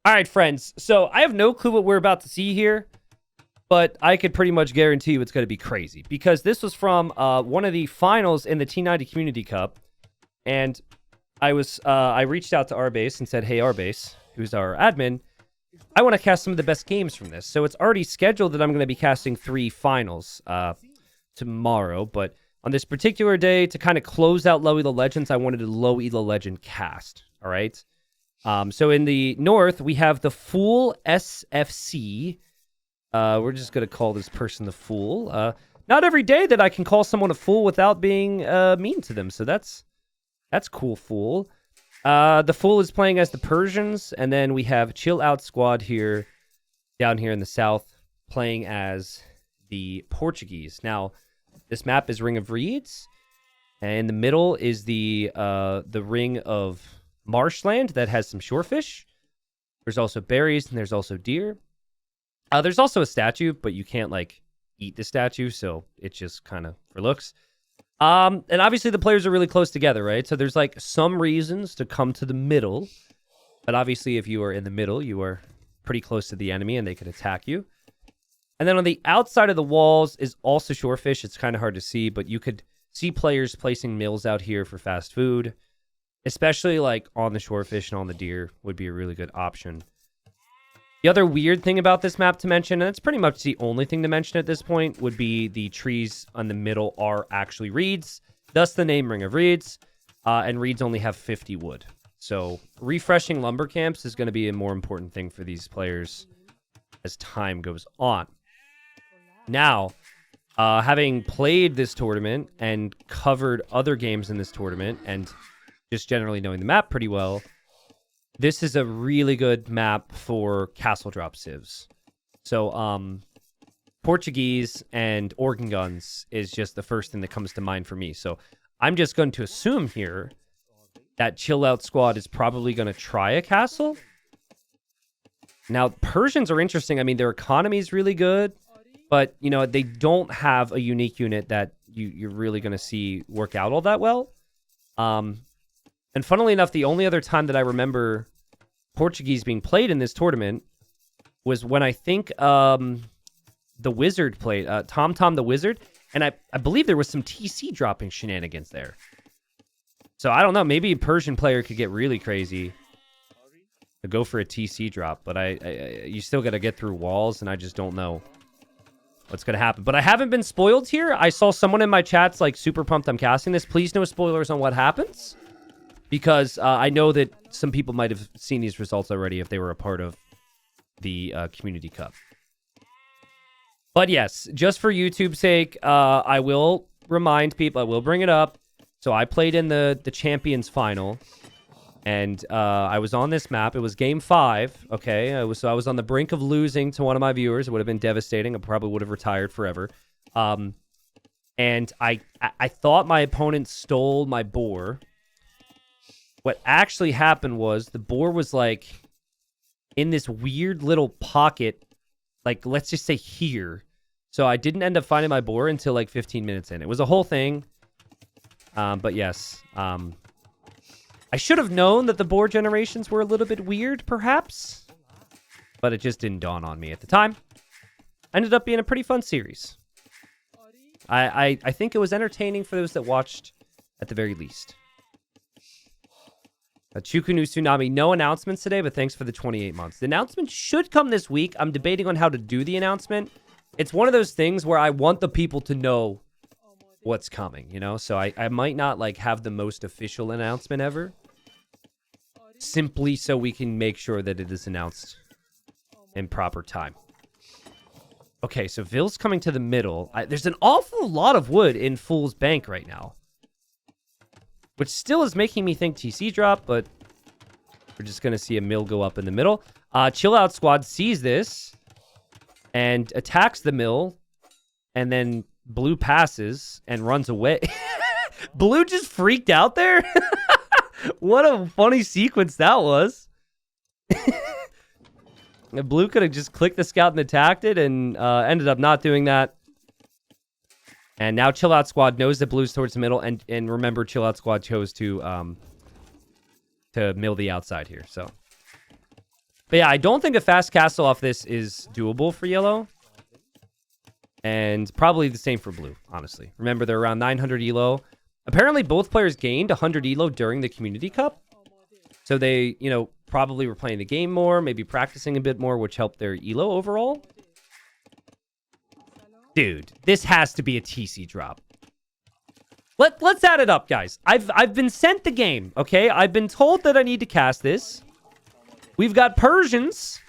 All right, friends. So I have no clue what we're about to see here, but I could pretty much guarantee you it's going to be crazy because this was from one of the finals in the T90 Community Cup, and I reached out to Arbase and said, "Hey, Arbase, who's our admin, I want to cast some of the best games from this." So it's already scheduled that I'm going to be casting 3 finals tomorrow, but on this particular day, to kind of close out Low Elo Legends, I wanted a Low Elo Legend cast. All right. So in the north, we have the Fool SFC. We're just going to call this person the Fool. Not every day that I can call someone a fool without being mean to them. So that's cool, Fool. The Fool is playing as the Persians. And then we have Chill Out Squad here, down here in the south, playing as the Portuguese. Now, this map is Ring of Reeds. And in the middle is the Ring of Marshland that has some shorefish. There's also berries and there's also deer. There's also a statue, but you can't like eat the statue, so it's just kind of for looks. And obviously the players are really close together, right? So there's like some reasons to come to the middle, but obviously if you are in the middle, you are pretty close to the enemy and they could attack you. And then on the outside of the walls is also shorefish. It's kind of hard to see, but you could see players placing mills out here for fast food. Especially like on the shorefish and on the deer would be a really good option. The other weird thing about this map to mention, and it's pretty much the only thing to mention at this point, would be the trees on the middle are actually reeds. Thus the name Ring of Reeds. And reeds only have 50 wood. So refreshing lumber camps is going to be a more important thing for these players as time goes on. Now, having played this tournament and covered other games in this tournament and just generally knowing the map pretty well, this is a really good map for castle drop civs. So, Portuguese and organ guns is just the first thing that comes to mind for me. So, I'm just going to assume here that Chill Out Squad is probably going to try a castle. Now, Persians are interesting. I mean, their economy is really good, but, you know, they don't have a unique unit that you're really going to see work out all that well. And funnily enough, the only other time that I remember Portuguese being played in this tournament was when I think the Wizard played, Tom the Wizard, and I believe there was some TC dropping shenanigans there. So I don't know, maybe a Persian player could get really crazy to go for a TC drop, but you still got to get through walls, and I just don't know what's going to happen. But I haven't been spoiled here. I saw someone in my chats like super pumped I'm casting this. Please no spoilers on what happens. Because I know that some people might have seen these results already if they were a part of the Community Cup. But yes, just for YouTube's sake, I will remind people, I will bring it up. So I played in the Champions Final, and I was on this map. It was Game 5, okay? I was on the brink of losing to one of my viewers. It would have been devastating. I probably would have retired forever. And I thought my opponent stole my boar. What actually happened was the boar was like in this weird little pocket, like let's just say here. So I didn't end up finding my boar until like 15 minutes in. It was a whole thing. But yes, I should have known that the boar generations were a little bit weird, perhaps. But it just didn't dawn on me at the time. Ended up being a pretty fun series. I think it was entertaining for those that watched at the very least. Chukunu Tsunami, no announcements today, but thanks for the 28 months. The announcement should come this week. I'm debating on how to do the announcement. It's one of those things where I want the people to know what's coming, you know? So I might not like have the most official announcement ever. Simply so we can make sure that it is announced in proper time. Okay, so Ville's coming to the middle. There's an awful lot of wood in Fool's Bank right now. Which still is making me think TC drop, but we're just going to see a mill go up in the middle. Chill Out Squad sees this and attacks the mill, and then Blue passes and runs away. Blue just freaked out there? What a funny sequence that was. Blue could have just clicked the scout and attacked it and ended up not doing that. And now Chill Out Squad knows that Blue's towards the middle, and remember, Chill Out Squad chose to mill the outside here. So But yeah, I don't think a fast castle off this is doable for yellow. And probably the same for blue, honestly. Remember, they're around 900 elo. Apparently, both players gained 100 elo during the Community Cup. So they, you know, probably were playing the game more, maybe practicing a bit more, which helped their elo overall. Dude, this has to be a TC drop. Let's add it up, guys. I've been sent the game, okay? I've been told that I need to cast this. We've got Persians.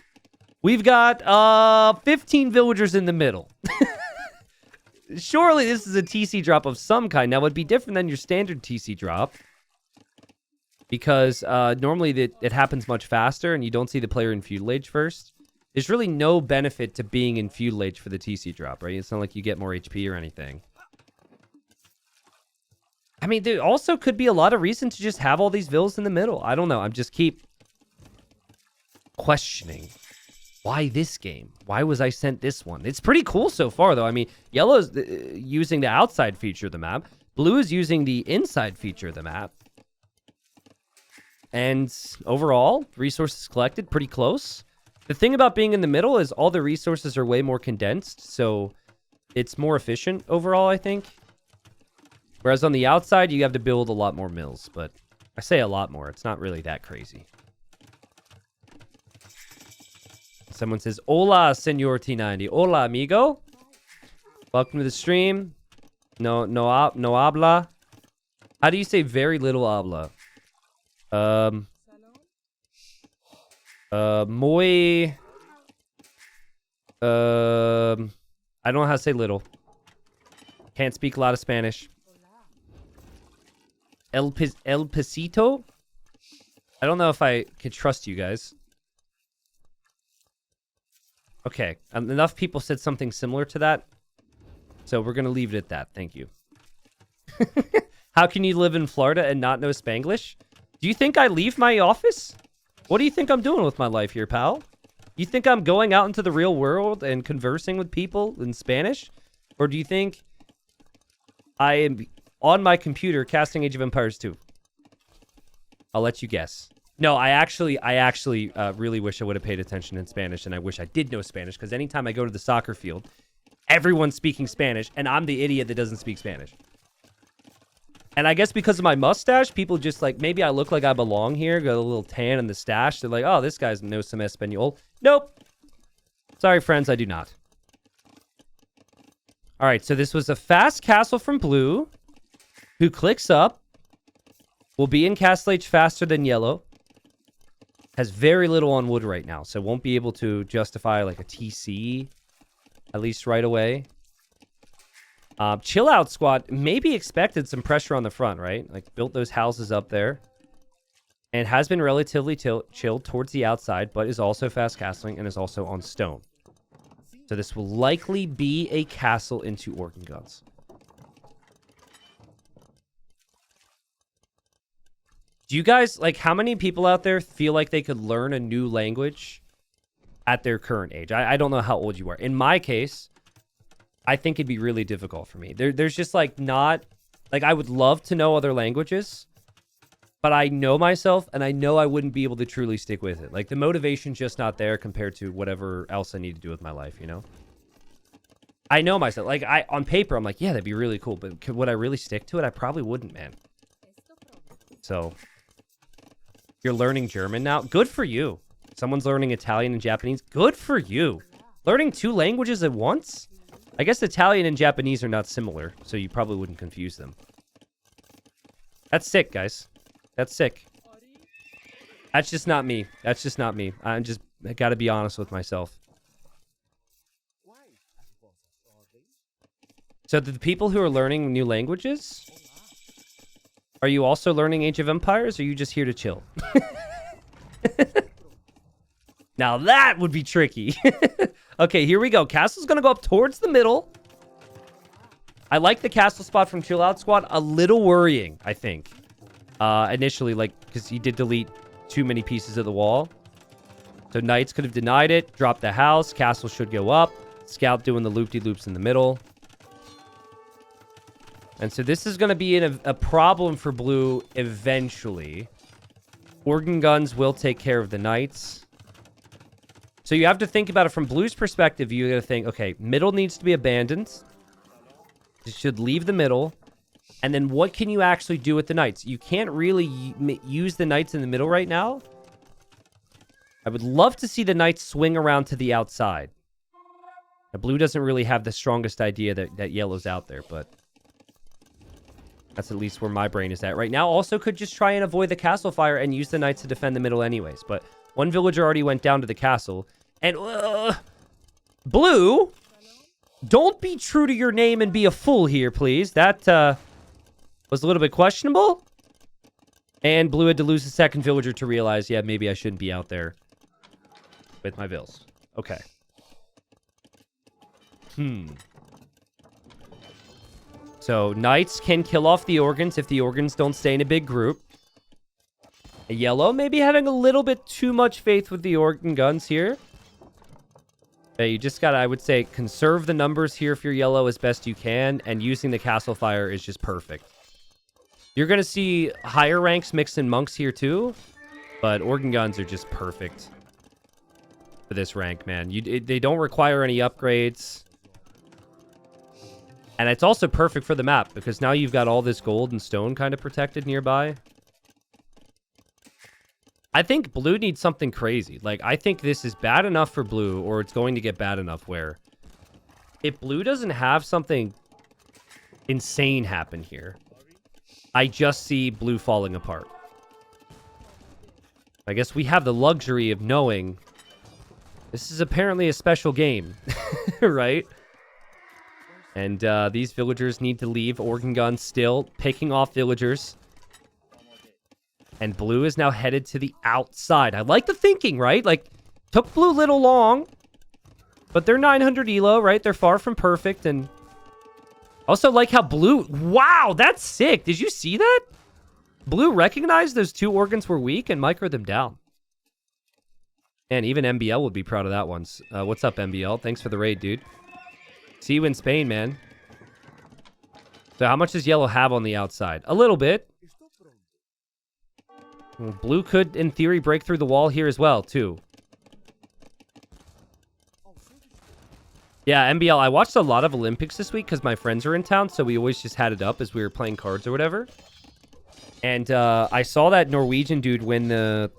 We've got 15 villagers in the middle. Surely this is a TC drop of some kind. Now, it would be different than your standard TC drop. Because normally it happens much faster and you don't see the player in Feudal Age first. There's really no benefit to being in Feudal Age for the TC drop, right? It's not like you get more HP or anything. I mean, there also could be a lot of reason to just have all these villas in the middle. I don't know. I'm just keep questioning. Why this game? Why was I sent this one? It's pretty cool so far, though. I mean, yellow is using the outside feature of the map. Blue is using the inside feature of the map. And overall, resources collected, pretty close. The thing about being in the middle is all the resources are way more condensed, so it's more efficient overall, I think. Whereas on the outside, you have to build a lot more mills, but I say a lot more. It's not really that crazy. Someone says, "Hola, Senor T90. Hola, amigo. Welcome to the stream. No habla. How do you say very little habla? Muy. I don't know how to say little. Can't speak a lot of Spanish. El Pasito? I don't know if I can trust you guys. Okay, enough people said something similar to that. So we're going to leave it at that. Thank you. How can you live in Florida and not know Spanglish? Do you think I leave my office? What do you think I'm doing with my life here, pal? You think I'm going out into the real world and conversing with people in Spanish? Or do you think I am on my computer casting Age of Empires 2? I'll let you guess. No, I actually really wish I would have paid attention in Spanish, and I wish I did know Spanish, because anytime I go to the soccer field, everyone's speaking Spanish, and I'm the idiot that doesn't speak Spanish. And I guess because of my mustache, people just like, maybe I look like I belong here, got a little tan in the stash. They're like, oh, this guy knows some Espanol. Nope. Sorry, friends, I do not. All right, so this was a fast castle from blue, who clicks up, will be in Castle Age faster than yellow, has very little on wood right now, so won't be able to justify like a TC, at least right away. Chill Out Squad maybe expected some pressure on the front, right? Like, built those houses up there. And has been relatively chilled towards the outside, but is also fast castling and is also on stone. So this will likely be a castle into Organ Guns. Do you guys, like, how many people out there feel like they could learn a new language at their current age? I don't know how old you are. In my case, I think it'd be really difficult for me. There's just, like, not... Like, I would love to know other languages, but I know myself, and I know I wouldn't be able to truly stick with it. Like, the motivation's just not there compared to whatever else I need to do with my life, you know? I know myself. Like, on paper, I'm like, yeah, that'd be really cool, but would I really stick to it? I probably wouldn't, man. So... You're learning German now? Good for you. Someone's learning Italian and Japanese? Good for you. Learning 2 languages at once? I guess Italian and Japanese are not similar, so you probably wouldn't confuse them. That's sick, guys. That's sick. That's just not me. That's just not me. I gotta be honest with myself. So the people who are learning new languages... Are you also learning Age of Empires, or are you just here to chill? Now that would be tricky. Okay, here we go. Castle's going to go up towards the middle. I like the castle spot from Chill Out Squad. A little worrying, I think. Initially, like, because he did delete too many pieces of the wall. So Knights could have denied it, dropped the house. Castle should go up. Scout doing the loop-de-loops in the middle. And so this is going to be a problem for blue eventually. Organ Guns will take care of the Knights. So you have to think about it from Blue's perspective. You got to think, okay, middle needs to be abandoned. You should leave the middle. And then what can you actually do with the knights? You can't really use the knights in the middle right now. I would love to see the knights swing around to the outside. Now, Blue doesn't really have the strongest idea that yellow's out there, but that's at least where my brain is at right now. Also could just try and avoid the castle fire and use the knights to defend the middle anyways. But one villager already went down to the castle. And Blue, don't be true to your name and be a fool here, please. That was a little bit questionable. And Blue had to lose a second villager to realize, yeah, maybe I shouldn't be out there with my vills. Okay. So, knights can kill off the organs if the organs don't stay in a big group. A yellow maybe having a little bit too much faith with the organ guns here. You just gotta, I would say, conserve the numbers here if you're yellow as best you can, and using the castle fire is just perfect. You're gonna see higher ranks mixed in monks here too, but organ guns are just perfect for this rank, man. They don't require any upgrades. And it's also perfect for the map, because now you've got all this gold and stone kind of protected nearby. I think Blue needs something crazy. Like, I think this is bad enough for Blue, or it's going to get bad enough where if Blue doesn't have something insane happen here, I just see Blue falling apart. I guess we have the luxury of knowing this is apparently a special game, right? And these villagers need to leave. Organ guns still picking off villagers. And Blue is now headed to the outside. I like the thinking, right? Like, took Blue a little long. But they're 900 elo, right? They're far from perfect. And also like how Blue... Wow, that's sick. Did you see that? Blue recognized those two organs were weak and microed them down. And even MBL would be proud of that one. What's up, MBL? Thanks for the raid, dude. See you in Spain, man. So how much does yellow have on the outside? A little bit. Well, Blue could, in theory, break through the wall here as well, too. Yeah, MBL, I watched a lot of Olympics this week because my friends are in town, so we always just had it up as we were playing cards or whatever. And I saw that Norwegian dude win the...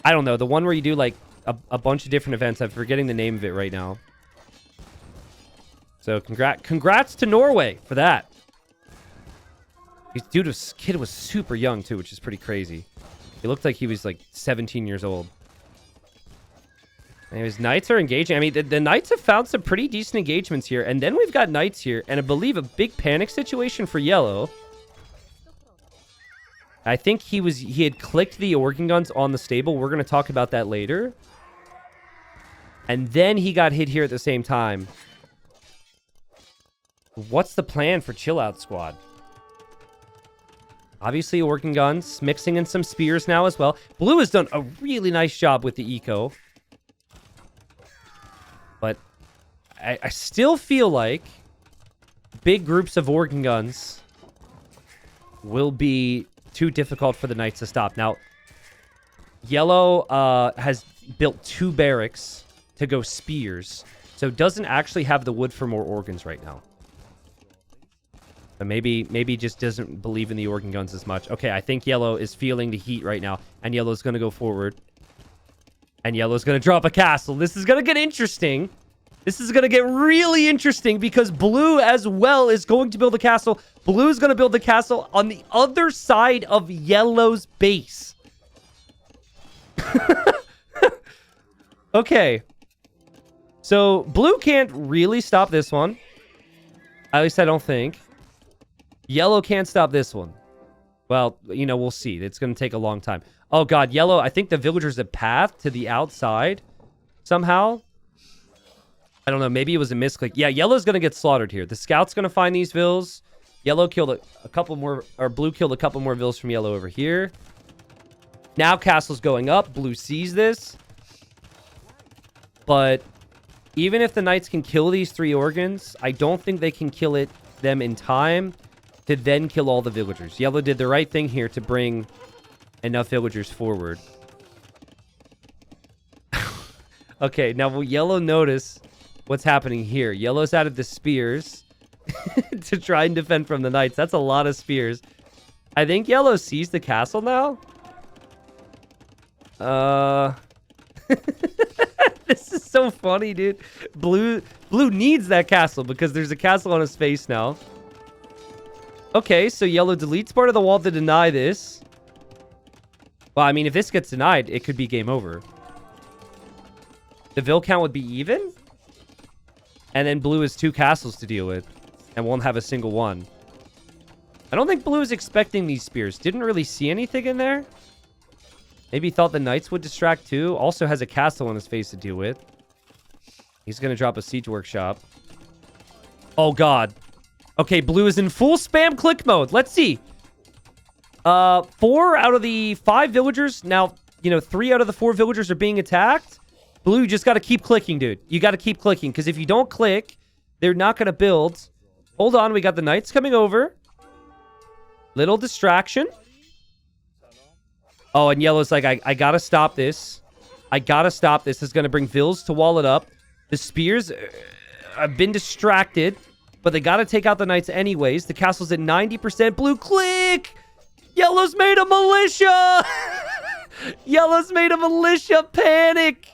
I don't know, the one where you do, like, a bunch of different events. I'm forgetting the name of it right now. So congrats to Norway for that. This kid was super young too, which is pretty crazy. He looked like he was like 17 years old. Anyways, knights are engaging. I mean, the knights have found some pretty decent engagements here. And then we've got knights here. And I believe a big panic situation for yellow. I think he had clicked the organ guns on the stable. We're going to talk about that later. And then he got hit here at the same time. What's the plan for Chill Out Squad? Obviously, organ guns, mixing in some spears now as well. Blue has done a really nice job with the eco. But I still feel like big groups of organ guns will be too difficult for the knights to stop. Now, yellow has built 2 barracks to go spears, so doesn't actually have the wood for more organs right now. But maybe just doesn't believe in the organ guns as much. Okay, I think yellow is feeling the heat right now, and yellow's going to go forward. And yellow's going to drop a castle. This is going to get interesting. This is going to get really interesting because Blue as well is going to build a castle. Blue's going to build the castle on the other side of yellow's base. Okay. So Blue can't really stop this one. At least I don't think. Yellow can't stop this one. Well, you know, we'll see. It's going to take a long time. Oh, God. Yellow, I think the villagers have path to the outside somehow. I don't know. Maybe it was a misclick. Yeah, yellow's going to get slaughtered here. The scout's going to find these vills. Yellow killed a couple more, or Blue killed a couple more vills from yellow over here. Now castle's going up. Blue sees this. But even if the knights can kill these 3 organs, I don't think they can kill them in time to then kill all the villagers. Yellow did the right thing here to bring enough villagers forward. Okay, now will yellow notice what's happening here? Yellow's added the spears to try and defend from the knights. That's a lot of spears. I think yellow sees the castle now. This is so funny, dude. Blue needs that castle because there's a castle on his face now. Okay, so yellow deletes part of the wall to deny this. Well, I mean, if this gets denied, it could be game over. The vill count would be even. And then blue has 2 castles to deal with and won't have a single one. I don't think blue is expecting these spears. Didn't really see anything in there. Maybe thought the knights would distract too. Also has a castle on his face to deal with. He's going to drop a siege workshop. Oh, God. Okay, blue is in full spam click mode. Let's see. 4 out of the 5 villagers. Now, 3 out of the 4 villagers are being attacked. Blue, you just got to keep clicking, dude. You got to keep clicking. Because if you don't click, they're not going to build. Hold on. We got the knights coming over. Little distraction. Oh, and yellow's like, I got to stop this. I got to stop this. It's going to bring vills to wall it up. The spears have been distracted. But they got to take out the knights anyways. The castle's at 90%. Blue, click! Yellow's made a militia! Yellow's made a militia. Panic!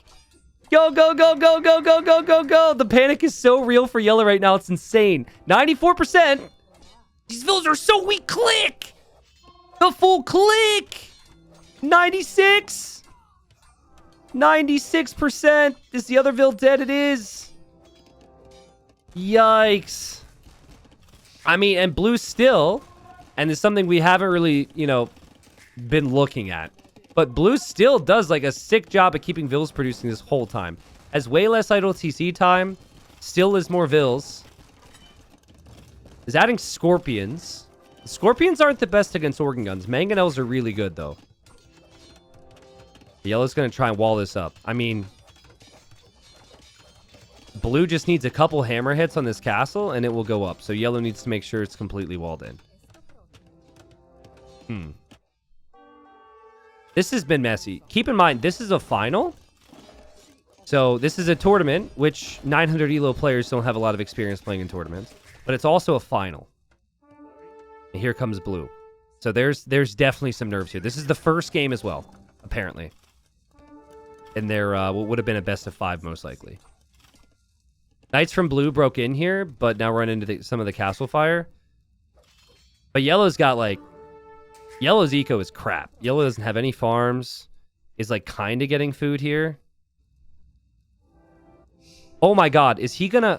Go, go, go, go, go, go, go, go, go. The panic is so real for yellow right now. It's insane. 94%. These vills are so weak. Click! The full click! 96! 96%. Is the other vill dead? It is. Yikes. I mean, and blue still, and it's something we haven't really, been looking at. But blue still does like a sick job at keeping vills producing this whole time. Has way less idle TC time. Still is more vills. Is adding scorpions. The scorpions aren't the best against organ guns. Mangonels are really good, though. Yellow's going to try and wall this up. I mean, blue just needs a couple hammer hits on this castle, and it will go up. So yellow needs to make sure it's completely walled in. This has been messy. Keep in mind, this is a final. So this is a tournament, which 900 ELO players don't have a lot of experience playing in tournaments. But it's also a final. And here comes blue. So there's definitely some nerves here. This is the first game as well, apparently. And there what would have been a best of 5, most likely. Knights from blue broke in here, but now run into some of the castle fire. But yellow's got, like... Yellow's eco is crap. Yellow doesn't have any farms. Is, like, kind of getting food here. Oh, my God. Is he gonna...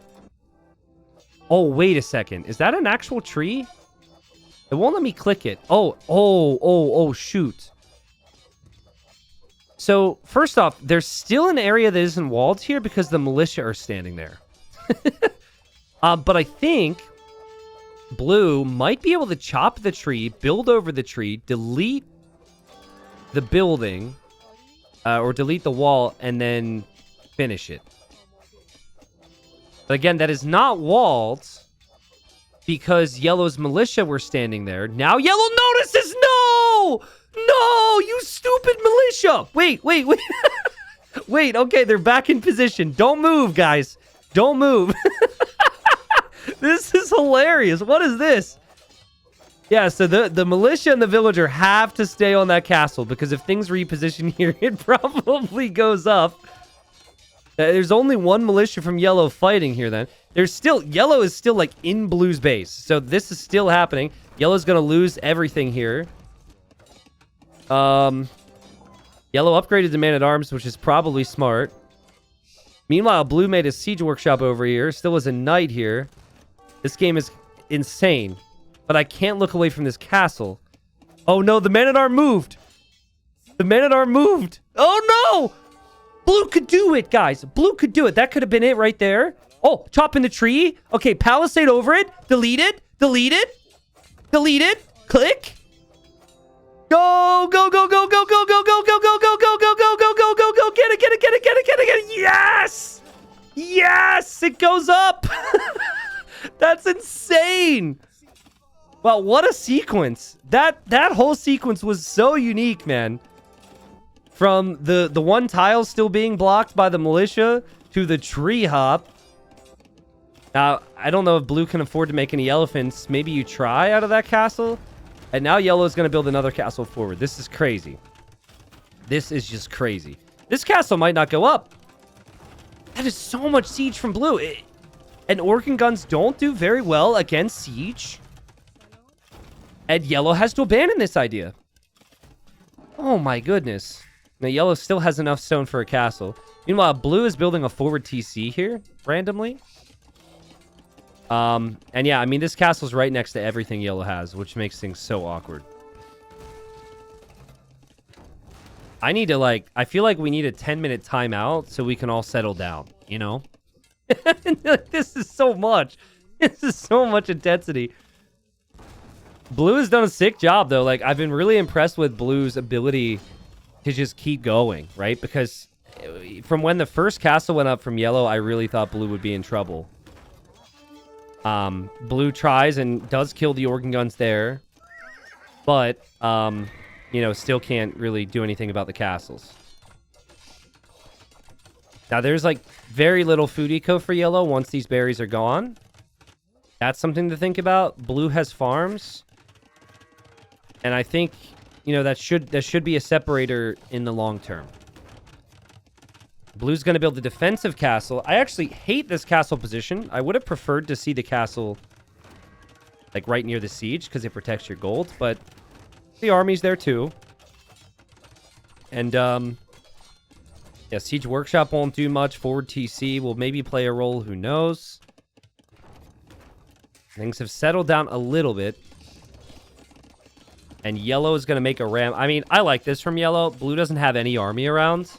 Oh, wait a second. Is that an actual tree? It won't let me click it. Oh, shoot. So, first off, there's still an area that isn't walled here because the militia are standing there. But I think blue might be able to chop the tree, build over the tree, delete the building, or delete the wall, and then finish it. But again, that is not walled because yellow's militia were standing there. Now yellow notices. No, you stupid militia. Wait. Wait, okay, they're back in position. Don't move, guys. Don't move. This is hilarious. What is this? Yeah, so the militia and the villager have to stay on that castle because if things reposition here, it probably goes up. There's only one militia from yellow fighting here then. Yellow is still like in blue's base. So this is still happening. Yellow's going to lose everything here. Yellow upgraded to man-at-arms, which is probably smart. Meanwhile, blue made a siege workshop over here. Still is a knight here. This game is insane. But I can't look away from this castle. Oh no, the man-at-arm moved. The man-at-arm moved. Oh no! Blue could do it, guys. Blue could do it. That could have been it right there. Oh, chopping the tree. Okay, palisade over it. Delete it. Delete it. Delete it. Click. Go, go, go, go, go, go, go, go, go, go, go, go, go, go, go, go, go, go. Get it, get it, get it, get it, get it, get it. Yes! Yes! It goes up. That's insane. Wow, what a sequence. That whole sequence was so unique, man. From the one tile still being blocked by the militia to the tree hop. Now, I don't know if blue can afford to make any elephants. Maybe you try out of that castle. And now yellow's going to build another castle forward. This is crazy. This is just crazy. This castle might not go up. That is so much siege from blue. And Organ guns don't do very well against siege. And yellow has to abandon this idea. Oh my goodness. Now yellow still has enough stone for a castle. Meanwhile, blue is building a forward TC here randomly. And yeah, I mean, this castle's right next to everything yellow has, which makes things so awkward. I need to, like, I feel like we need a 10-minute timeout so we can all settle down, you know? This is so much. This is so much intensity. Blue has done a sick job, though. Like, I've been really impressed with Blue's ability to just keep going, right? Because from when the first castle went up from yellow, I really thought blue would be in trouble. Blue tries and does kill the organ guns there, but, you know, still can't really do anything about the castles. Now, there's, like, very little food eco for yellow once these berries are gone. That's something to think about. Blue has farms. And I think, you know, that should be a separator in the long term. Blue's going to build a defensive castle. I actually hate this castle position. I would have preferred to see the castle, like, right near the siege, because it protects your gold, but the army's there, too. And, yeah, Siege Workshop won't do much. Forward TC will maybe play a role. Who knows? Things have settled down a little bit. And yellow is going to make a ram. I mean, I like this from yellow. Blue doesn't have any army around.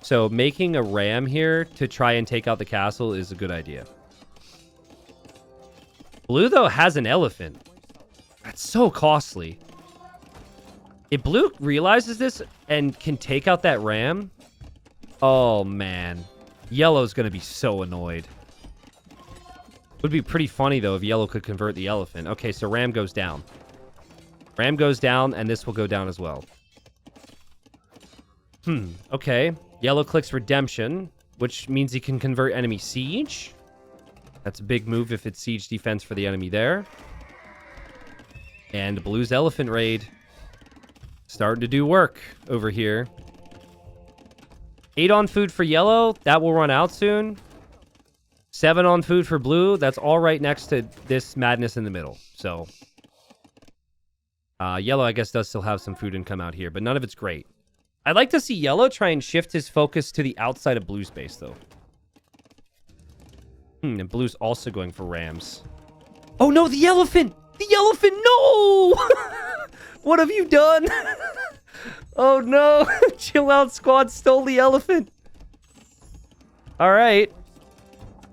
So making a ram here to try and take out the castle is a good idea. Blue, though, has an elephant. That's so costly. If blue realizes this and can take out that ram... Oh, man. Yellow's going to be so annoyed. Would be pretty funny, though, if yellow could convert the elephant. Okay, so ram goes down. Ram goes down, and this will go down as well. Okay. Yellow clicks redemption, which means he can convert enemy siege. That's a big move if it's siege defense for the enemy there. And blue's elephant raid starting to do work over here. 8 on food for yellow. That will run out soon. 7 on food for blue. That's all right next to this madness in the middle. So, yellow, I guess, does still have some food income out here, but none of it's great. I'd like to see yellow try and shift his focus to the outside of blue's base, though. And blue's also going for rams. Oh, no, the elephant! The elephant, no! What have you done? Oh, no. Chill Out Squad stole the elephant. All right.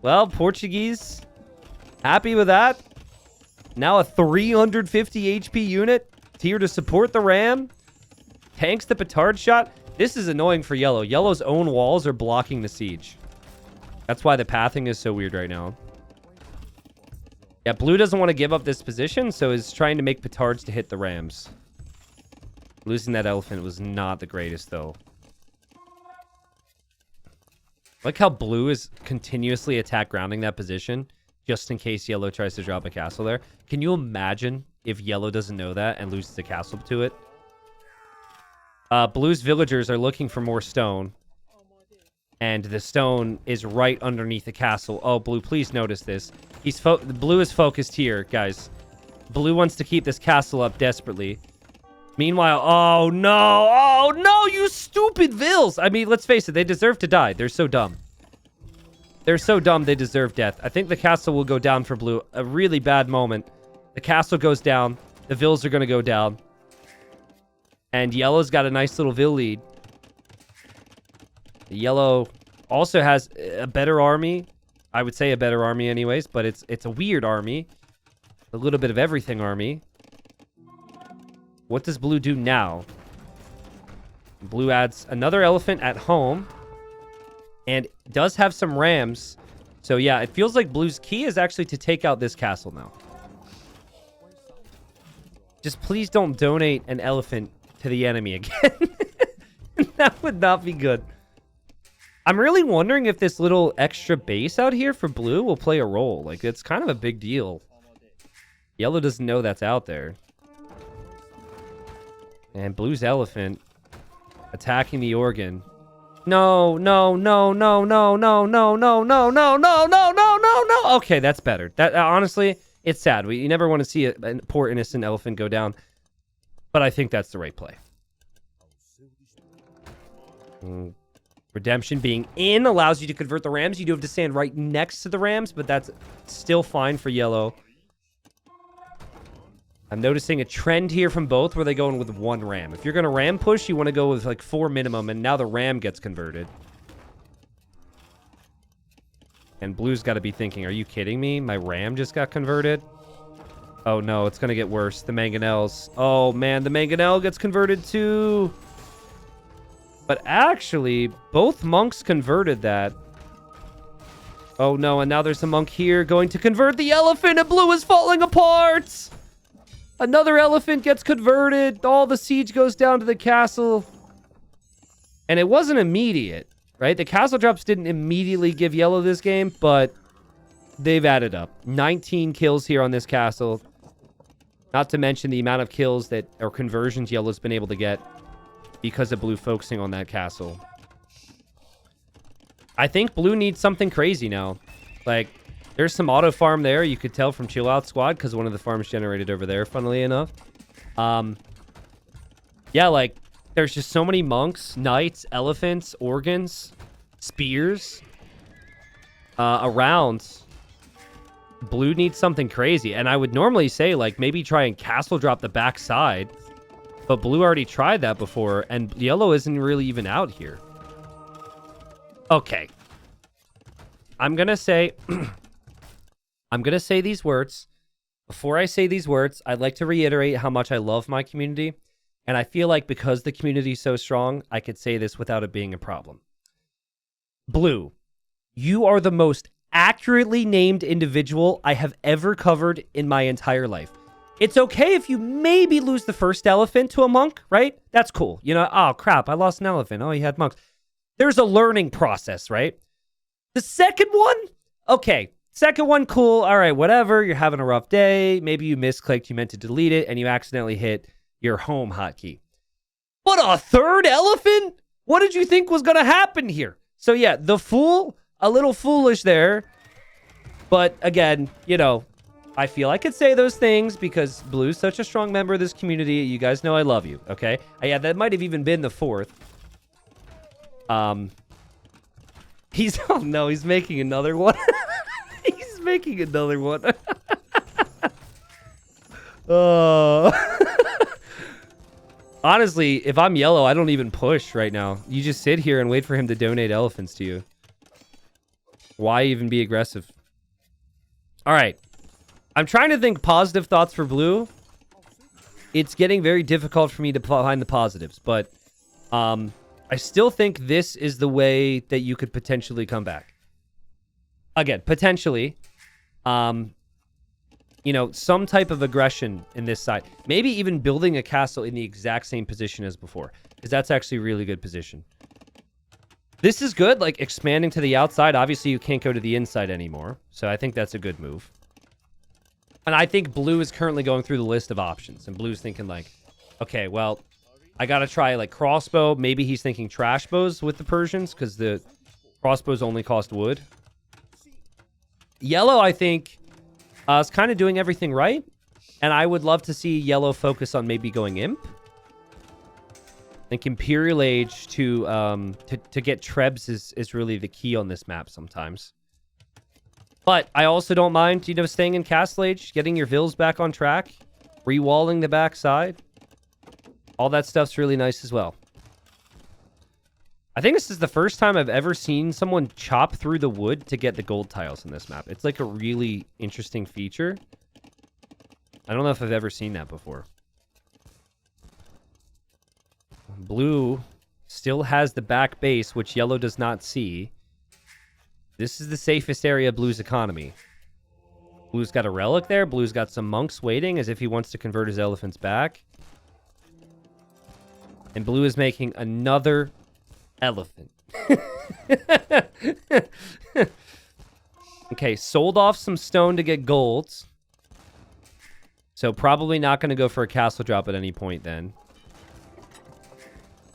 Well, Portuguese, happy with that. Now a 350 HP unit here to support the ram. Tanks the petard shot. This is annoying for yellow. Yellow's own walls are blocking the siege. That's why the pathing is so weird right now. Yeah, blue doesn't want to give up this position, so is trying to make petards to hit the rams. Losing that elephant was not the greatest, though. Like how blue is continuously attack grounding that position, just in case yellow tries to drop a castle there. Can you imagine if yellow doesn't know that and loses the castle to it? Blue's villagers are looking for more stone. And the stone is right underneath the castle. Oh, blue, please notice this. Blue is focused here, guys. Blue wants to keep this castle up desperately. Meanwhile, oh no, you stupid Vills! I mean, let's face it, they deserve to die. They're so dumb. They're so dumb, they deserve death. I think the castle will go down for blue. A really bad moment. The castle goes down. The Vills are going to go down. And yellow's got a nice little Vill lead. Yellow also has a better army. I would say a better army anyways, but it's a weird army. A little bit of everything army. What does blue do now? Blue adds another elephant at home. And does have some rams. So yeah, it feels like blue's key is actually to take out this castle now. Just please don't donate an elephant to the enemy again. That would not be good. I'm really wondering if this little extra base out here for blue will play a role. Like, it's kind of a big deal. Yellow doesn't know that's out there. And blue's elephant attacking the organ. No, no, no, no, no, no, no, no, no, no, no, no, no, no, no. Okay, that's better. That honestly, it's sad. You never want to see a poor innocent elephant go down. But I think that's the right play. Redemption being in allows you to convert the Rams. You do have to stand right next to the Rams, but that's still fine for yellow. I'm noticing a trend here from both where they're going with one Ram. If you're going to Ram push, you want to go with like 4 minimum, and now the Ram gets converted. And blue's got to be thinking, are you kidding me? My Ram just got converted? Oh no, it's going to get worse. The Mangonels. Oh man, the Mangonel gets converted too. But actually, both monks converted that. Oh no, and now there's a monk here going to convert the elephant, and blue is falling apart! Another elephant gets converted. All the siege goes down to the castle. And it wasn't immediate, right? The castle drops didn't immediately give yellow this game, but they've added up. 19 kills here on this castle. Not to mention the amount of kills that, or conversions, yellow's been able to get because of blue focusing on that castle. I think blue needs something crazy now. Like, there's some auto farm there. You could tell from Chill Out Squad because one of the farms generated over there, funnily enough. Yeah, like, there's just so many monks, knights, elephants, organs, spears around. Blue needs something crazy. And I would normally say, like, maybe try and castle drop the backside. But blue already tried that before, and yellow isn't really even out here. Okay. I'm going to say... I'm going to say these words. Before I say these words, I'd like to reiterate how much I love my community. And I feel like because the community is so strong, I could say this without it being a problem. Blue, you are the most accurately named individual I have ever covered in my entire life. It's okay if you maybe lose the first elephant to a monk, right? That's cool. You know, oh, crap, I lost an elephant. Oh, he had monks. There's a learning process, right? The second one? Okay, second one, cool. All right, whatever. You're having a rough day. Maybe you misclicked. You meant to delete it, and you accidentally hit your home hotkey. But a third elephant? What did you think was going to happen here? So, yeah, the fool, a little foolish there. But, again, you know, I feel I could say those things because Blue's such a strong member of this community. You guys know I love you, okay? Yeah, that might have even been the fourth. He's... Oh, no, he's making another one. He's making another one. Honestly, if I'm yellow, I don't even push right now. You just sit here and wait for him to donate elephants to you. Why even be aggressive? All right. I'm trying to think positive thoughts for blue. It's getting very difficult for me to find the positives, but I still think this is the way that you could potentially come back. Again, potentially. You know, some type of aggression in this side. Maybe even building a castle in the exact same position as before, because that's actually a really good position. This is good, like expanding to the outside. Obviously, you can't go to the inside anymore, so I think that's a good move. And I think blue is currently going through the list of options, and blue's thinking like, okay, well, I gotta try like crossbow. Maybe he's thinking trash bows with the Persians, because the crossbows only cost wood. Yellow, I think, is kind of doing everything right, and I would love to see yellow focus on maybe going imp. I think Imperial Age to get Trebs is really the key on this map sometimes. But I also don't mind, you know, staying in Castle Age, getting your Vils back on track, rewalling the backside. All that stuff's really nice as well. I think this is the first time I've ever seen someone chop through the wood to get the gold tiles in this map. It's like a really interesting feature. I don't know if I've ever seen that before. Blue still has the back base, which yellow does not see. This is the safest area of Blue's economy. Blue's got a relic there. Blue's got some monks waiting as if he wants to convert his elephants back. And blue is making another elephant. Okay, sold off some stone to get gold. So probably not going to go for a castle drop at any point then.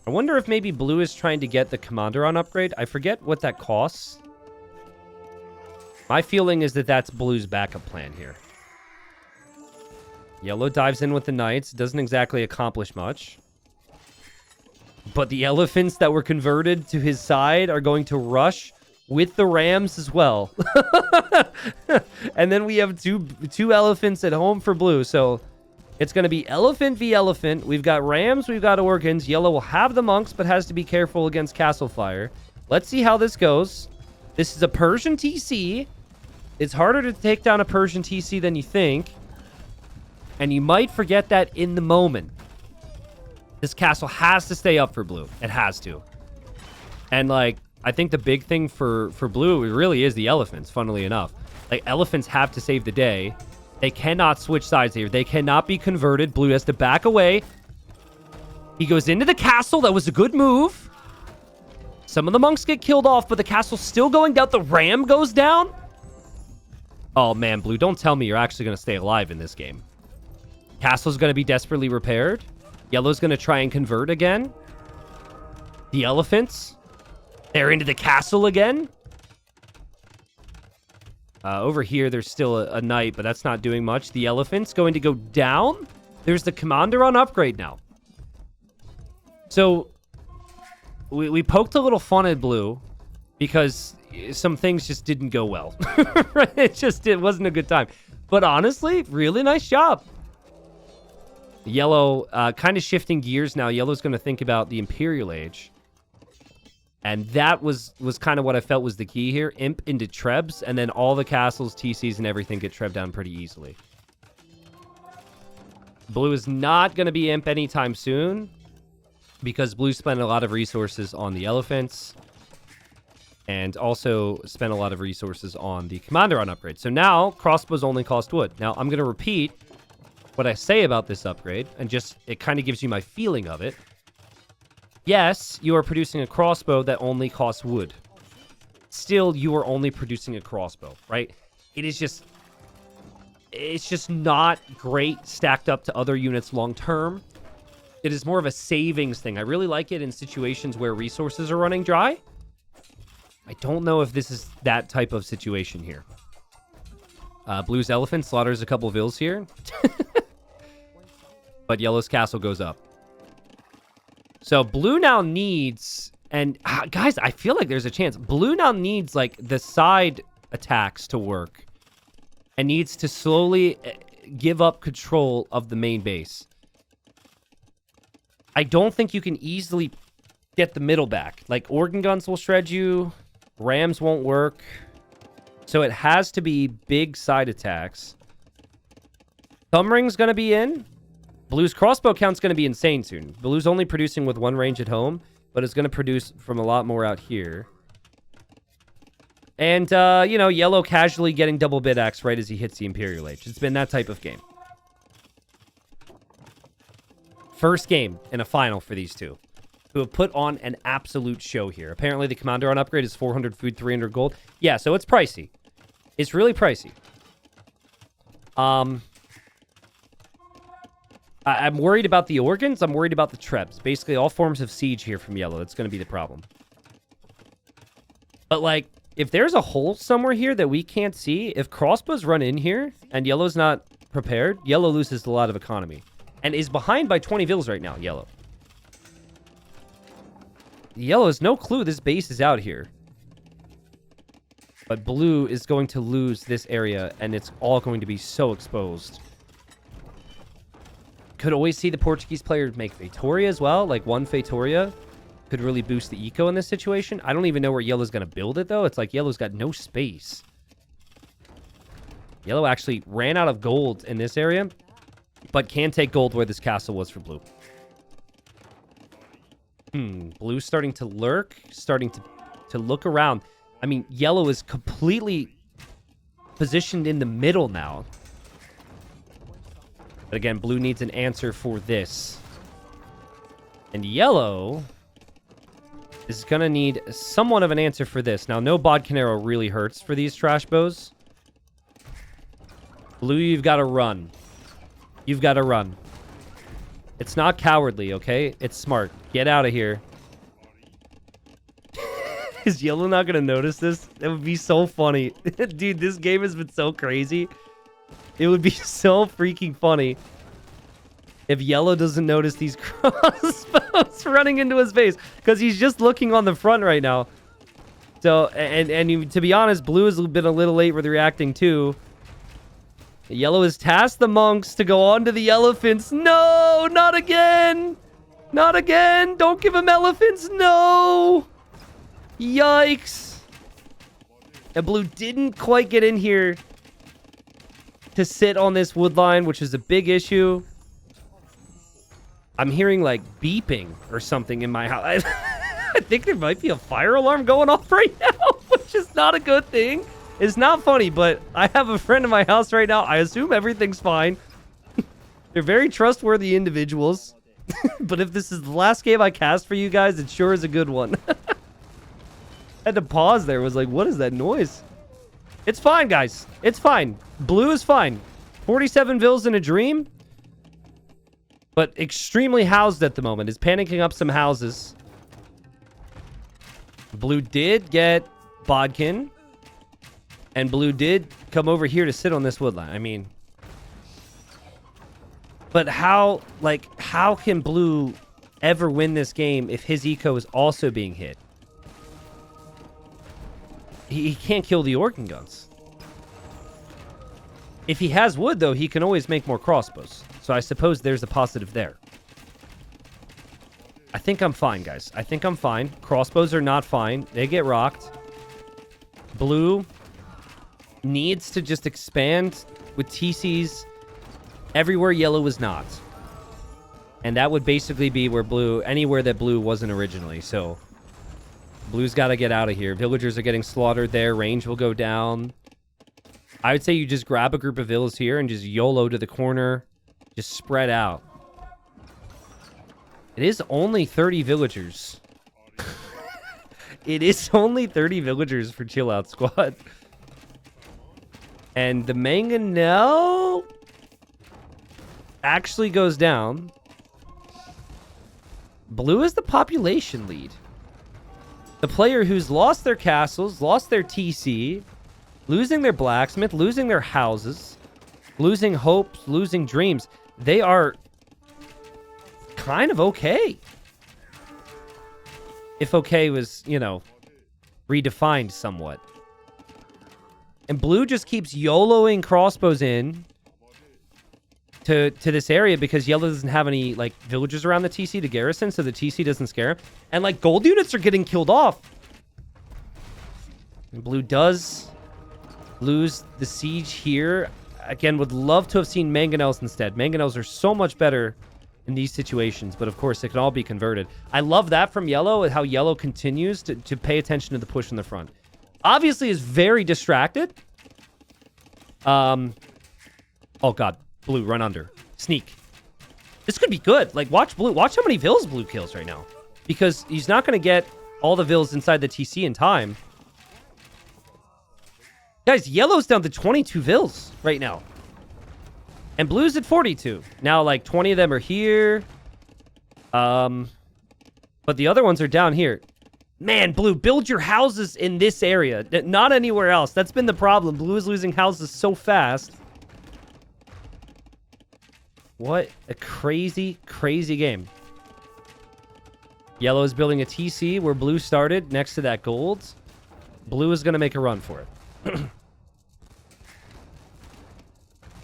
I wonder if maybe blue is trying to get the Commanderon upgrade. I forget what that costs. My feeling is that that's blue's backup plan here. Yellow dives in with the knights. Doesn't exactly accomplish much. But the elephants that were converted to his side are going to rush with the rams as well. And then we have two elephants at home for blue. So it's going to be elephant v elephant. We've got rams, we've got organs. Yellow will have the monks, but has to be careful against castle fire. Let's see how this goes. This is a Persian TC. It's harder to take down a Persian TC than you think. And you might forget that in the moment. This castle has to stay up for blue. It has to. And, like, I think the big thing for blue really is the elephants, funnily enough. Like, elephants have to save the day. They cannot switch sides here. They cannot be converted. Blue has to back away. He goes into the castle. That was a good move. Some of the monks get killed off, but the castle's still going down. The ram goes down. Oh, man, blue, don't tell me you're actually going to stay alive in this game. Castle's going to be desperately repaired. Yellow's going to try and convert again. The elephants. They're into the castle again. Over here, there's still a knight, but that's not doing much. The elephant's going to go down. There's the Commanderon upgrade now. So, we poked a little fun at blue because some things just didn't go well. Right? It wasn't a good time. But honestly, really nice job. Yellow, kind of shifting gears now. Yellow's going to think about the Imperial Age. And that was kind of what I felt was the key here. Imp into Trebs, and then all the castles, TCs, and everything get Trebbed down pretty easily. Blue is not going to be Imp anytime soon, because blue spent a lot of resources on the elephants, and also spent a lot of resources on the Commanderon upgrade. So now, crossbows only cost wood. Now, I'm going to repeat what I say about this upgrade, and just, it kind of gives you my feeling of it. Yes, you are producing a crossbow that only costs wood. Still, you are only producing a crossbow, right? It's just not great stacked up to other units long term. It is more of a savings thing. I really like it in situations where resources are running dry. I don't know if this is that type of situation here. Blue's elephant slaughters a couple vills here. But yellow's castle goes up. So blue now needs, and guys, I feel like there's a chance. Blue now needs like the side attacks to work and needs to slowly give up control of the main base. I don't think you can easily get the middle back. Like organ guns will shred you. Rams won't work. So it has to be big side attacks. Thumb ring's going to be in. Blue's crossbow count's going to be insane soon. Blue's only producing with one range at home, but it's going to produce from a lot more out here. And, yellow casually getting double bit axe right as he hits the Imperial Age. It's been that type of game. First game in a final for these two, who have put on an absolute show here. Apparently, the Commanderon upgrade is 400 food, 300 gold. Yeah, so it's pricey. It's really pricey. I'm worried about the organs. I'm worried about the Trebs. Basically, all forms of siege here from yellow. That's going to be the problem. But, like, if there's a hole somewhere here that we can't see, if crossbows run in here and yellow's not prepared, yellow loses a lot of economy. And is behind by 20 vills right now, yellow. Yellow has no clue this base is out here. But blue is going to lose this area, and it's all going to be so exposed. Could always see the Portuguese player make Feitoria as well. Like, one Feitoria could really boost the eco in this situation. I don't even know where yellow's going to build it, though. It's like yellow's got no space. Yellow actually ran out of gold in this area, but can take gold where this castle was for blue. Blue's starting to lurk, starting to look around. I mean, yellow is completely positioned in the middle now. But again, blue needs an answer for this. And yellow is going to need somewhat of an answer for this. Now, no Bodkin arrow really hurts for these trash bows. Blue, you've got to run. You've got to run. It's not cowardly, okay? It's smart. Get out of here. Is yellow not going to notice this? That would be so funny. Dude, this game has been so crazy. It would be so freaking funny if yellow doesn't notice these crossbows running into his face, because he's just looking on the front right now. So, to be honest, blue has been a little late with reacting too. Yellow has tasked the monks to go on to the elephants. No, not again. Not again. Don't give him elephants. No. Yikes. And blue didn't quite get in here to sit on this wood line, which is a big issue. I'm hearing like beeping or something in my house. I think there might be a fire alarm going off right now, which is not a good thing. It's not funny, but I have a friend in my house right now. I assume everything's fine. They're very trustworthy individuals. But if this is the last game I cast for you guys, it sure is a good one. I had to pause there. Was like, what is that noise? It's fine, guys. It's fine. Blue is fine. 47 vills in a dream. But extremely housed at the moment. Is panicking up some houses. Blue did get Bodkin. And blue did come over here to sit on this woodline. I mean... But how can blue ever win this game if his eco is also being hit? He can't kill the organ guns. If he has wood, though, he can always make more crossbows. So I suppose there's a positive there. I think I'm fine, guys. I think I'm fine. Crossbows are not fine. They get rocked. Blue needs to just expand with TCs everywhere yellow is not. And that would basically be where blue, anywhere that blue wasn't originally. So blue's got to get out of here. Villagers are getting slaughtered there. Range will go down. I would say you just grab a group of villas here and just YOLO to the corner. Just spread out. It is only 30 villagers. It is only 30 villagers for Chill Out Squad. And the mangonel actually goes down. Blue is the population lead. The player who's lost their castles, lost their TC, losing their blacksmith, losing their houses, losing hopes, losing dreams. They are kind of okay. If okay was, you know, redefined somewhat. And blue just keeps YOLOing crossbows in to this area because yellow doesn't have any, like, villagers around the TC to garrison, so the TC doesn't scare him. And, like, gold units are getting killed off. And blue does lose the siege here. Again, would love to have seen mangonels instead. Mangonels are so much better in these situations, but of course, it can all be converted. I love that from yellow, how yellow continues to pay attention to the push in the front. Obviously, is very distracted. Oh, God. Blue, run under. Sneak. This could be good. Like, watch blue. Watch how many vills blue kills right now. Because he's not going to get all the vills inside the TC in time. Guys, yellow's down to 22 vills right now. And blue's at 42. Now, like, 20 of them are here. But the other ones are down here. Man, blue, build your houses in this area. Not anywhere else. That's been the problem. Blue is losing houses so fast. What a crazy, crazy game. Yellow is building a TC where blue started next to that gold. Blue is going to make a run for it.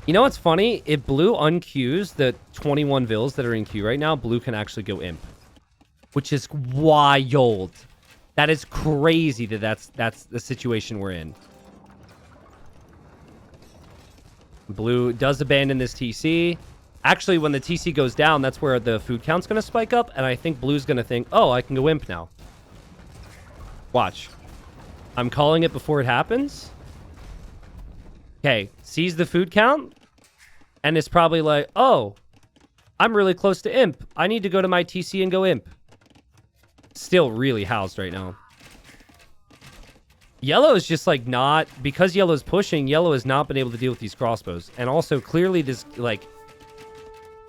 You know what's funny? If blue unqueues the 21 vills that are in queue right now, blue can actually go imp. Which is wild. That is crazy that's the situation we're in. Blue does abandon this TC. Actually, when the TC goes down, that's where the food count's going to spike up. And I think blue's going to think, oh, I can go imp now. Watch. I'm calling it before it happens. Okay, sees the food count. And it's probably like, oh, I'm really close to imp. I need to go to my TC and go imp. Still really housed right now. Yellow is just like not, because yellow's pushing, yellow has not been able to deal with these crossbows. And also clearly this, like,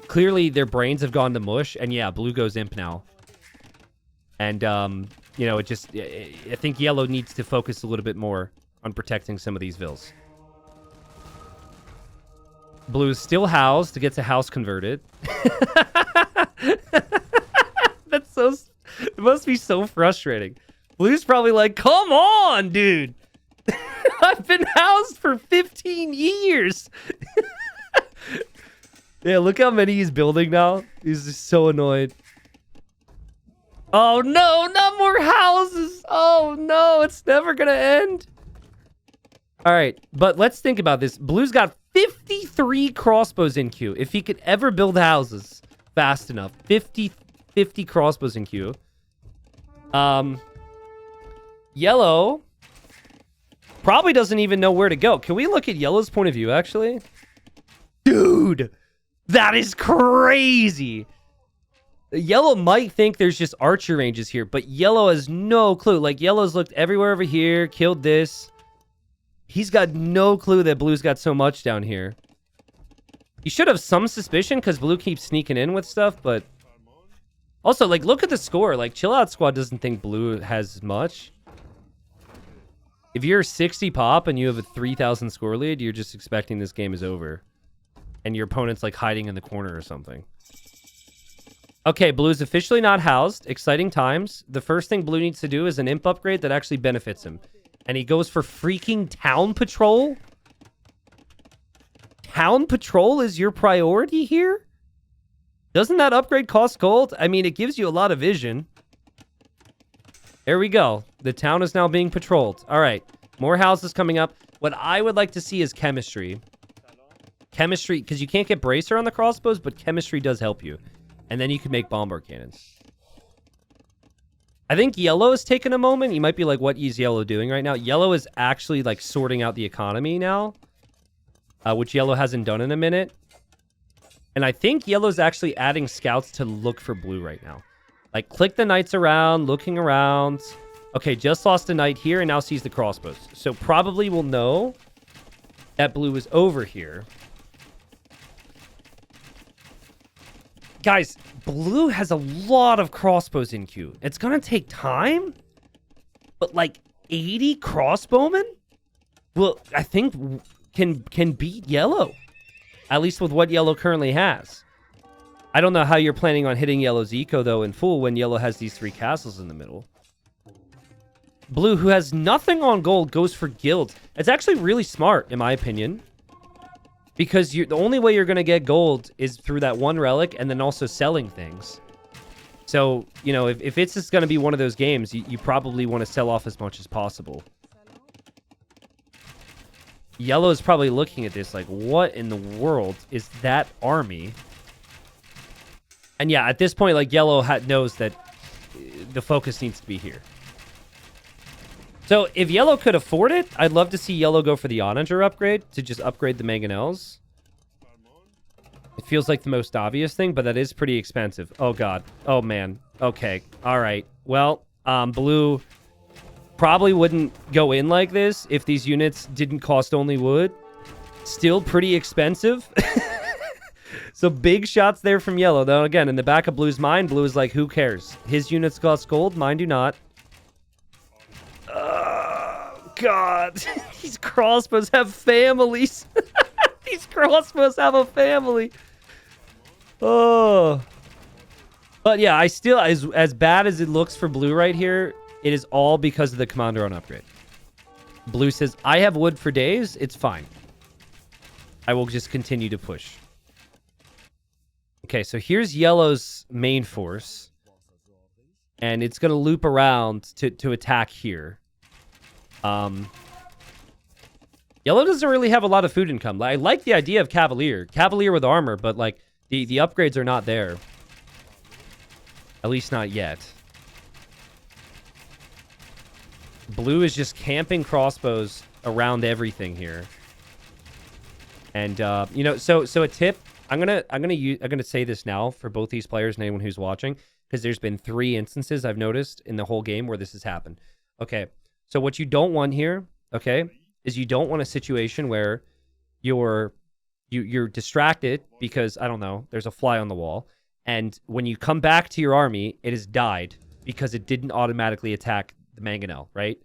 clearly their brains have gone to mush. And yeah, blue goes imp now. And, you know, it just, I think yellow needs to focus a little bit more on protecting some of these vills. Blue is still housed to get to house converted. That's so, it must be so frustrating. Blue's probably like, come on, dude. I've been housed for 15 years. Yeah, look how many he's building now. He's just so annoyed. Oh, no, not more houses. Oh, no, it's never going to end. All right, but let's think about this. Blue's got 53 crossbows in queue. If he could ever build houses fast enough. 50 crossbows in queue. Yellow probably doesn't even know where to go. Can we look at Yellow's point of view, actually? Dude, that is crazy. Yellow might think there's just archer ranges here, but Yellow has no clue. Like, Yellow's looked everywhere over here, killed this. He's got no clue that Blue's got so much down here. You should have some suspicion because Blue keeps sneaking in with stuff, but... Also, like, look at the score. Like, Chill Out Squad doesn't think Blue has much. If you're 60 pop and you have a 3,000 score lead, you're just expecting this game is over. And your opponent's, like, hiding in the corner or something. Okay, Blue's officially not housed. Exciting times. The first thing Blue needs to do is an imp upgrade that actually benefits him. And he goes for freaking Town Patrol? Town Patrol is your priority here? Doesn't that upgrade cost gold? I mean, it gives you a lot of vision. There we go. The town is now being patrolled. All right. More houses coming up. What I would like to see is chemistry. Chemistry, because you can't get bracer on the crossbows, but chemistry does help you. And then you can make bombard cannons. I think Yellow is taking a moment. You might be like, what is Yellow doing right now? Yellow is actually like sorting out the economy now, which Yellow hasn't done in a minute. And I think Yellow's actually adding scouts to look for Blue right now. Like, click the knights around, looking around. Okay, just lost a knight here and now sees the crossbows. So probably will know that Blue is over here. Guys, Blue has a lot of crossbows in queue. It's going to take time, but like 80 crossbowmen? Well, I think can beat Yellow. At least with what Yellow currently has. I don't know how you're planning on hitting Yellow's eco, though, in full when Yellow has these 3 castles in the middle. Blue, who has nothing on gold, goes for guild. It's actually really smart, in my opinion. Because the only way you're going to get gold is through that one relic and then also selling things. So, you know, if it's just going to be one of those games, you probably want to sell off as much as possible. Yellow is probably looking at this like, what in the world is that army? And yeah, at this point, like, Yellow knows that the focus needs to be here. So if Yellow could afford it, I'd love to see Yellow go for the Onager upgrade to just upgrade the Mangonels. It feels like the most obvious thing, but that is pretty expensive. Oh, God. Oh, man. Okay. All right. Well, Blue probably wouldn't go in like this if these units didn't cost only wood. Still pretty expensive. So big shots there from Yellow. Though, again, in the back of Blue's mind, Blue is like, who cares? His units cost gold. Mine do not. God. These crossbows have families. These crossbows have a family. Oh. But yeah, I still, as bad as it looks for Blue right here, it is all because of the Commander on upgrade. Blue says, I have wood for days. It's fine. I will just continue to push. Okay, so here's Yellow's main force. And it's going to loop around to attack here. Yellow doesn't really have a lot of food income. I like the idea of Cavalier. Cavalier with armor, but like the upgrades are not there. At least not yet. Blue is just camping crossbows around everything here. And, you know, so a tip, I'm gonna say this now for both these players and anyone who's watching, because there's been 3 instances I've noticed in the whole game where this has happened. Okay, so what you don't want here, okay, is you don't want a situation where you're distracted because, I don't know, there's a fly on the wall, and when you come back to your army, it has died because it didn't automatically attack the mangonel, right?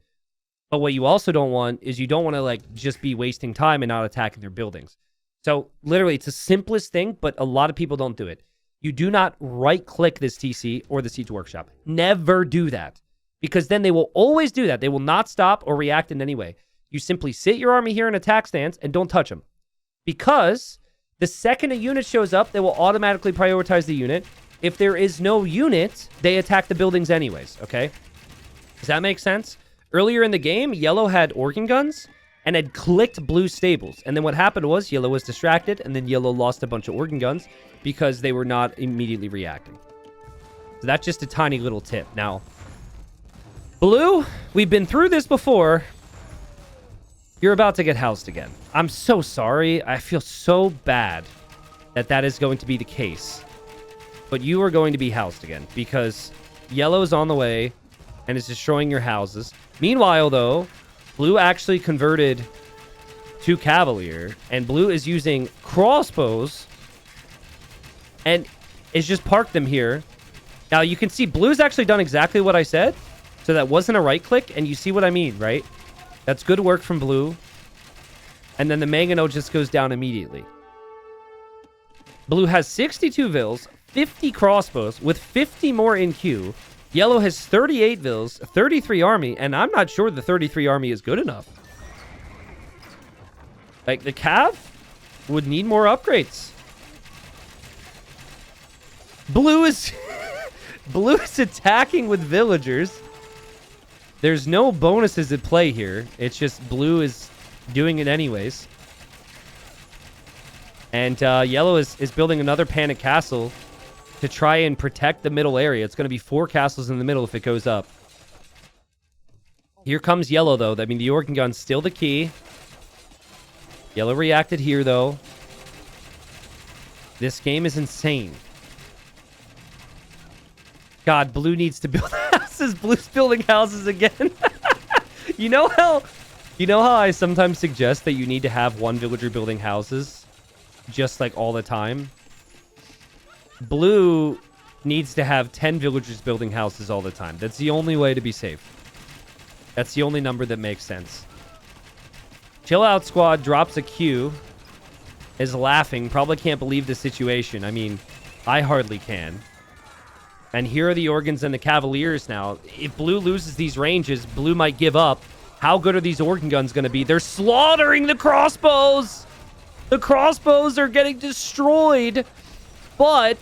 But what you also don't want is you don't want to like just be wasting time and not attacking their buildings. So literally, it's the simplest thing, but a lot of people don't do it. You do not right-click this TC or the Siege Workshop. Never do that, because then they will always do that. They will not stop or react in any way. You simply sit your army here in attack stance and don't touch them, because the second a unit shows up, they will automatically prioritize the unit. If there is no unit, they attack the buildings anyways, okay? Does that make sense? Earlier in the game, yellow had organ guns and had clicked blue stables. And then what happened was yellow was distracted, and then yellow lost a bunch of organ guns because they were not immediately reacting. So that's just a tiny little tip. Now, blue, we've been through this before. You're about to get housed again. I'm so sorry. I feel so bad that that is going to be the case. But you are going to be housed again because yellow is on the way and is destroying your houses. Meanwhile, though, blue actually converted to Cavalier, and blue is using crossbows and is just parked them here. Now, you can see blue's actually done exactly what I said, so that wasn't a right click, and you see what I mean, right? That's good work from blue. And then the Mangano just goes down immediately. Blue has 62 vills, 50 crossbows, with 50 more in queue. Yellow has 38 vills, 33 army, and I'm not sure the 33 army is good enough. Like, the Cav would need more upgrades. Blue is... Blue is attacking with villagers. There's no bonuses at play here. It's just blue is doing it anyways. And yellow is building another panic castle to try and protect the middle area. It's going to be 4 castles in the middle if it goes up. Here comes yellow, though. I mean, the organ gun's still the key. Yellow reacted here, though. This game is insane. God, blue needs to build houses. Blue's building houses again. You know how I sometimes suggest that you need to have one villager building houses just like all the time? Blue needs to have 10 villagers building houses all the time. That's the only way to be safe. That's the only number that makes sense. Chill Out Squad drops a Q. Is laughing. Probably can't believe the situation. I mean, I hardly can. And here are the organs and the Cavaliers now. If blue loses these ranges, blue might give up. How good are these organ guns going to be? They're slaughtering the crossbows! The crossbows are getting destroyed. But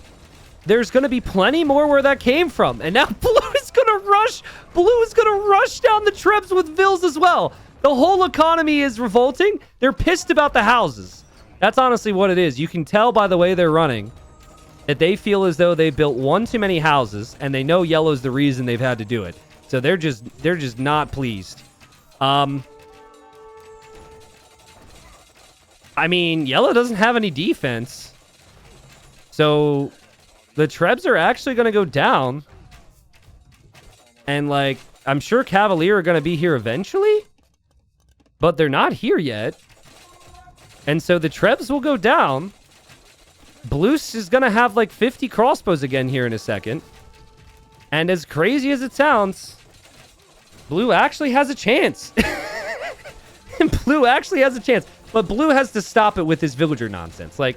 there's going to be plenty more where that came from. And now blue is going to rush. Blue is going to rush down the Trebs with vills as well. The whole economy is revolting. They're pissed about the houses. That's honestly what it is. You can tell by the way they're running that they feel as though they built one too many houses, and they know yellow's the reason they've had to do it. So they're just not pleased. I mean, yellow doesn't have any defense. So the Trebs are actually going to go down. And, like, I'm sure Cavalier are going to be here eventually. But they're not here yet. And so the Trebs will go down. Blues is going to have, like, 50 crossbows again here in a second. And as crazy as it sounds, blue actually has a chance. Blue actually has a chance. But blue has to stop it with his villager nonsense. Like,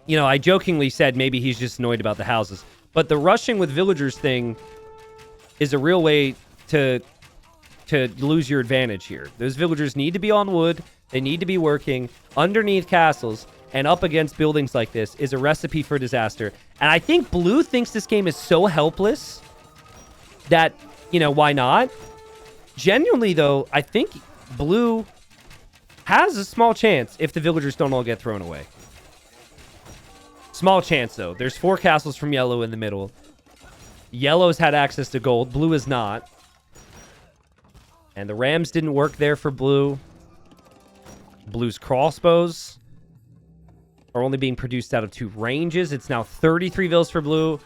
you know, I jokingly said maybe he's just annoyed about the houses. But the rushing with villagers thing is a real way to lose your advantage here. Those villagers need to be on wood. They need to be working underneath castles. And up against buildings like this is a recipe for disaster. And I think blue thinks this game is so helpless that, you know, why not? Genuinely, though, I think blue has a small chance if the villagers don't all get thrown away. Small chance, though. There's 4 castles from yellow in the middle. Yellow's had access to gold. Blue is not. And the rams didn't work there for blue. Blue's crossbows are only being produced out of 2 ranges. It's now 33 Vils for blue.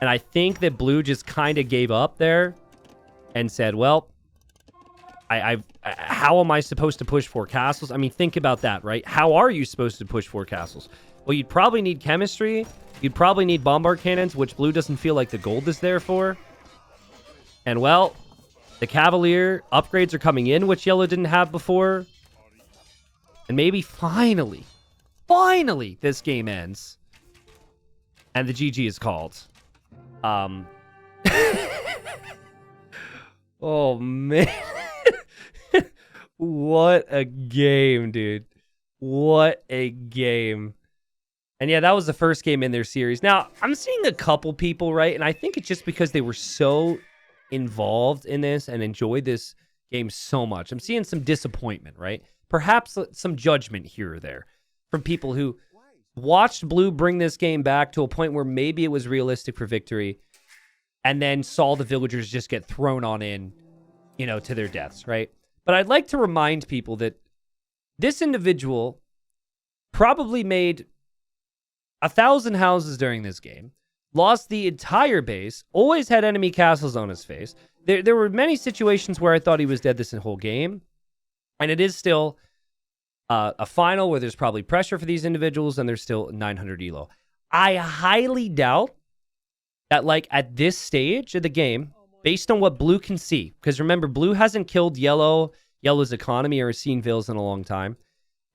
And I think that blue just kind of gave up there and said, well, how am I supposed to push 4 castles? I mean, think about that, right? How are you supposed to push 4 castles? Well, you'd probably need chemistry. You'd probably need bombard cannons, which blue doesn't feel like the gold is there for. And, well, the Cavalier upgrades are coming in, which yellow didn't have before. And maybe finally, this game ends. And the GG is called. Oh, man. What a game, dude. What a game. And yeah, that was the first game in their series. Now, I'm seeing a couple people, right? And I think it's just because they were so involved in this and enjoyed this game so much. I'm seeing some disappointment, right? Perhaps some judgment here or there from people who watched blue bring this game back to a point where maybe it was realistic for victory and then saw the villagers just get thrown on in, you know, to their deaths, right? But I'd like to remind people that this individual probably made 1,000 houses during this game, lost the entire base, always had enemy castles on his face. There were many situations where I thought he was dead this whole game, and it is still a final where there's probably pressure for these individuals, and there's still 900 elo. I highly doubt that, like, at this stage of the game, based on what blue can see, because remember, blue hasn't killed yellow's economy or seen Vils in a long time.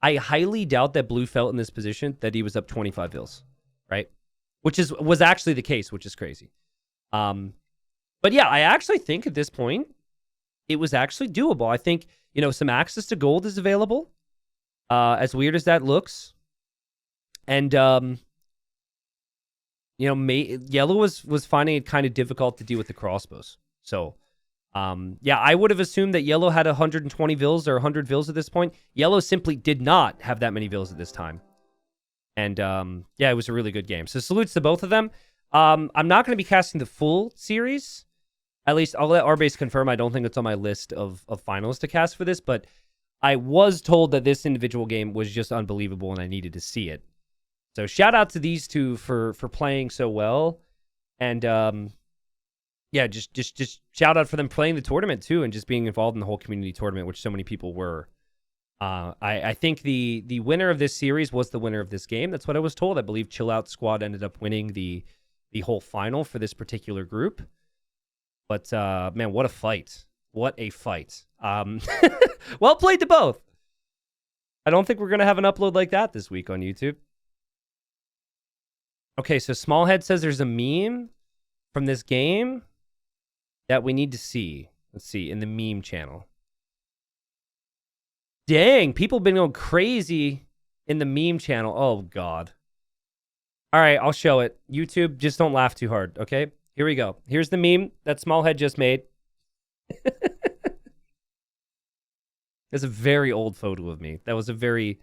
I highly doubt that blue felt in this position that he was up 25 Vils, right? Which was actually the case, which is crazy. But yeah, I actually think at this point, it was actually doable. I think, you know, some access to gold is available, as weird as that looks. And, you know, yellow was finding it kind of difficult to deal with the crossbows. So, yeah, I would have assumed that yellow had 120 Vils or 100 Vils at this point. Yellow simply did not have that many Vils at this time. And, yeah, it was a really good game. So salutes to both of them. I'm not going to be casting the full series. At least I'll let Arbase confirm. I don't think it's on my list of finals to cast for this, but I was told that this individual game was just unbelievable and I needed to see it. So shout out to these two for playing so well. And, yeah, just shout out for them playing the tournament too and just being involved in the whole community tournament, which so many people were. I think the winner of this series was the winner of this game. That's what I was told. I believe Chill Out Squad ended up winning the whole final for this particular group. But, man, what a fight. What a fight. Well played to both. I don't think we're going to have an upload like that this week on YouTube. Okay, so Smallhead says there's a meme from this game that we need to see. Let's see, in the meme channel. Dang, people have been going crazy in the meme channel. Oh, God. All right, I'll show it. YouTube, just don't laugh too hard, okay? Here we go. Here's the meme that Smallhead just made. It's a very old photo of me. That was a very,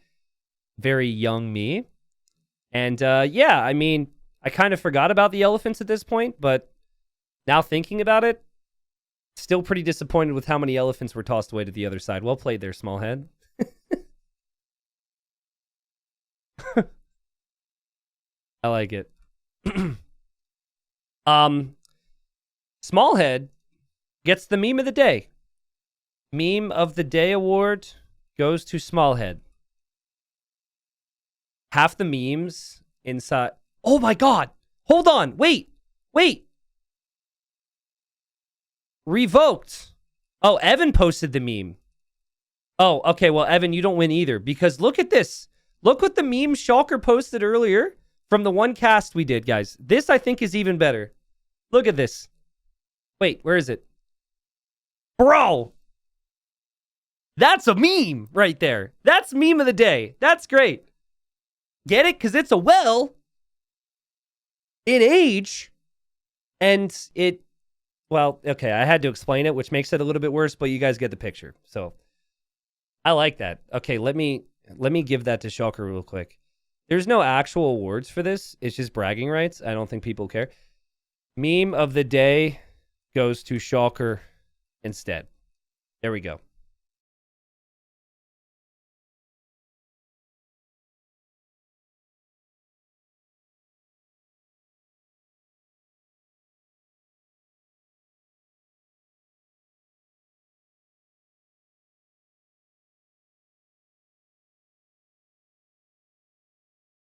very young me. And, yeah, I mean, I kind of forgot about the elephants at this point, but now thinking about it, still pretty disappointed with how many elephants were tossed away to the other side. Well played there, Smallhead. I like it. Smallhead gets the meme of the day. Meme of the day award goes to Smallhead. Half the memes inside. Oh my God. Hold on. Wait. Revoked. Oh, Evan posted the meme. Oh, okay. Well, Evan, you don't win either because look at this. Look what the meme Shulker posted earlier from the one cast we did, guys. This, I think, is even better. Look at this. Wait, where is it? Bro. That's a meme right there. That's meme of the day. That's great. Get it? Because it's a well in age. And it, well, okay, I had to explain it, which makes it a little bit worse, but you guys get the picture. So I like that. Okay, let me give that to Shulker real quick. There's no actual awards for this. It's just bragging rights. I don't think people care. Meme of the day goes to Shulker instead. There we go.